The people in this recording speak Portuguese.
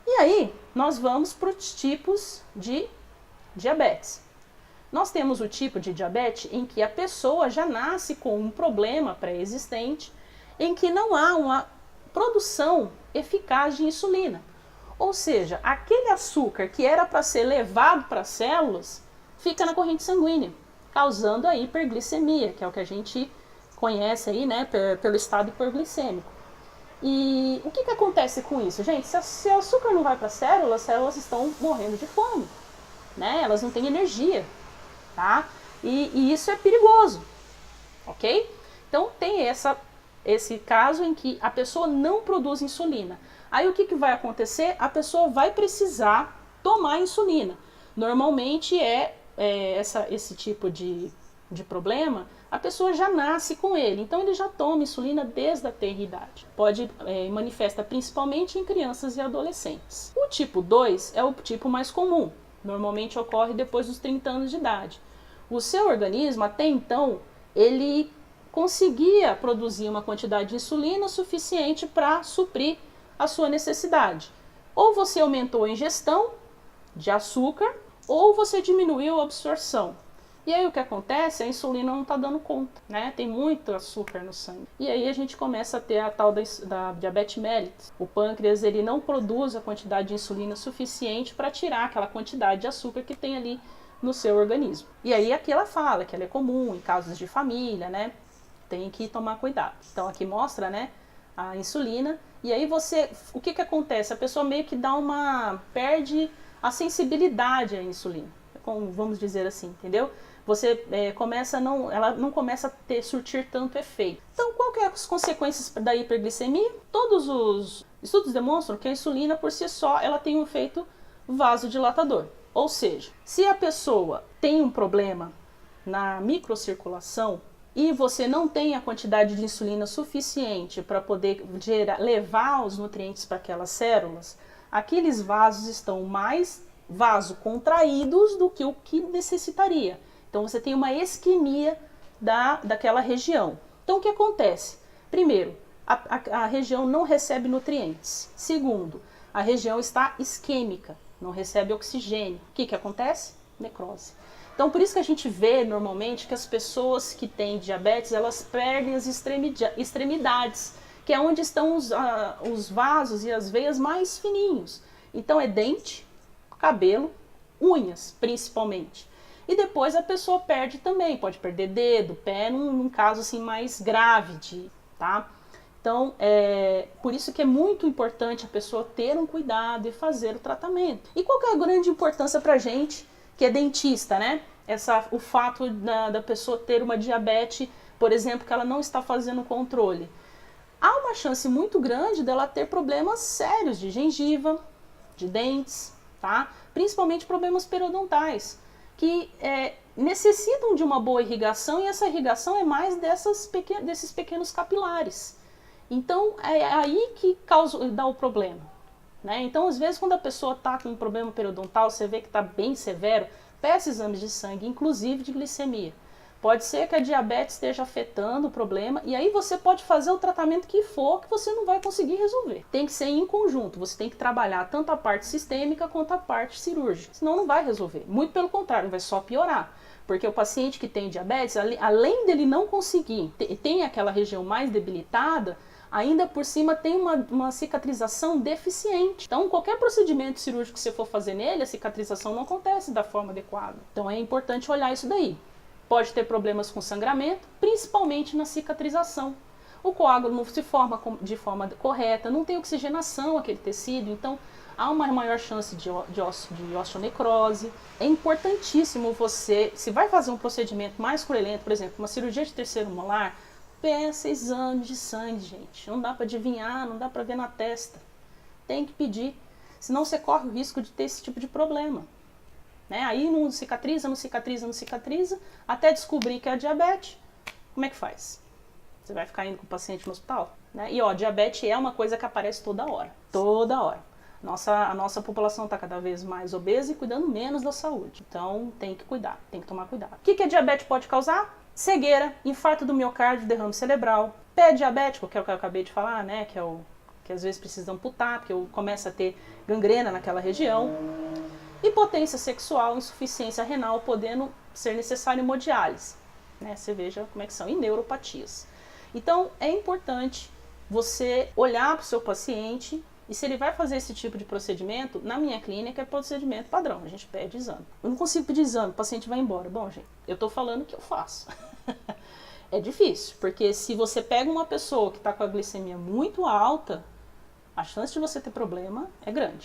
E aí, nós vamos para os tipos de diabetes. Nós temos o tipo de diabetes em que a pessoa já nasce com um problema pré-existente, em que não há uma produção eficaz de insulina. Ou seja, aquele açúcar que era para ser levado para as células fica na corrente sanguínea, causando a hiperglicemia, que é o que a gente conhece aí, né, pelo estado hiperglicêmico. E o que acontece com isso, gente? Se o açúcar não vai para as células estão morrendo de fome, né? Elas não têm energia, tá? E isso é perigoso, ok? Então tem esse caso em que a pessoa não produz insulina. Aí o que vai acontecer? A pessoa vai precisar tomar insulina. Normalmente esse tipo de problema, a pessoa já nasce com ele. Então ele já toma insulina desde a tenra idade. Manifesta principalmente em crianças e adolescentes. O tipo 2 é o tipo mais comum. Normalmente ocorre depois dos 30 anos de idade. O seu organismo, até então, ele conseguia produzir uma quantidade de insulina suficiente para suprir a sua necessidade. Ou você aumentou a ingestão de açúcar, ou você diminuiu a absorção. E aí o que acontece? A insulina não está dando conta, né? Tem muito açúcar no sangue. E aí a gente começa a ter a tal da diabetes mellitus. O pâncreas ele não produz a quantidade de insulina suficiente para tirar aquela quantidade de açúcar que tem ali no seu organismo. E aí aqui ela fala que ela é comum em casos de família, né? Tem que tomar cuidado. Então aqui mostra, né, a insulina. E aí o que acontece? A pessoa meio que perde a sensibilidade à insulina, como vamos dizer assim, entendeu? Ela não começa a surtir tanto efeito. Então, qual que é as consequências da hiperglicemia? Todos os estudos demonstram que a insulina, por si só, ela tem um efeito vasodilatador. Ou seja, se a pessoa tem um problema na microcirculação e você não tem a quantidade de insulina suficiente para poder levar os nutrientes para aquelas células, aqueles vasos estão mais vasocontraídos do que o que necessitaria. Então você tem uma isquemia daquela região. Então o que acontece? Primeiro, a região não recebe nutrientes. Segundo, a região está isquêmica, não recebe oxigênio. O que acontece? Necrose. Então por isso que a gente vê normalmente que as pessoas que têm diabetes, elas perdem as extremidades, que é onde estão os vasos e as veias mais fininhos. Então é dente, cabelo, unhas principalmente. E depois a pessoa perde também, pode perder dedo, pé, num caso assim mais grave, tá? Então, por isso que é muito importante a pessoa ter um cuidado e fazer o tratamento. E qual que é a grande importância pra gente que é dentista, né? O fato da pessoa ter uma diabetes, por exemplo, que ela não está fazendo controle. Há uma chance muito grande dela ter problemas sérios de gengiva, de dentes, tá? Principalmente problemas periodontais, que necessitam de uma boa irrigação, e essa irrigação é mais desses pequenos capilares. Então é aí que dá o problema, né? Então às vezes quando a pessoa está com um problema periodontal, você vê que está bem severo, peça exames de sangue, inclusive de glicemia. Pode ser que a diabetes esteja afetando o problema, e aí você pode fazer o tratamento que for, que você não vai conseguir resolver. Tem que ser em conjunto, você tem que trabalhar tanto a parte sistêmica quanto a parte cirúrgica, senão não vai resolver. Muito pelo contrário, vai só piorar. Porque o paciente que tem diabetes, além dele não conseguir, tem aquela região mais debilitada, ainda por cima tem uma cicatrização deficiente. Então, qualquer procedimento cirúrgico que você for fazer nele, a cicatrização não acontece da forma adequada. Então, é importante olhar isso daí. Pode ter problemas com sangramento, principalmente na cicatrização. O coágulo não se forma de forma correta, não tem oxigenação aquele tecido, então há uma maior chance de osteonecrose. É importantíssimo você, se vai fazer um procedimento mais cruelento, por exemplo, uma cirurgia de terceiro molar, peça exame de sangue, gente. Não dá para adivinhar, não dá para ver na testa. Tem que pedir, senão você corre o risco de ter esse tipo de problema. Né? Aí não cicatriza, até descobrir que é diabetes. Como é que faz? Você vai ficar indo com o paciente no hospital? Né? E diabetes é uma coisa que aparece toda hora. Toda hora. A nossa população está cada vez mais obesa e cuidando menos da saúde. Então tem que cuidar, tem que tomar cuidado. O que a diabetes pode causar? Cegueira, infarto do miocárdio, derrame cerebral, pé diabético, que é o que eu acabei de falar, né? Que é o que às vezes precisa amputar, porque começa a ter gangrena naquela região. Impotência sexual, insuficiência renal, podendo ser necessário hemodiálise. Né? Você veja como é que são. E neuropatias. Então, é importante você olhar para o seu paciente e se ele vai fazer esse tipo de procedimento, na minha clínica é procedimento padrão, a gente pede exame. Eu não consigo pedir exame, o paciente vai embora. Bom, gente, eu estou falando o que eu faço. É difícil, porque se você pega uma pessoa que está com a glicemia muito alta, a chance de você ter problema é grande.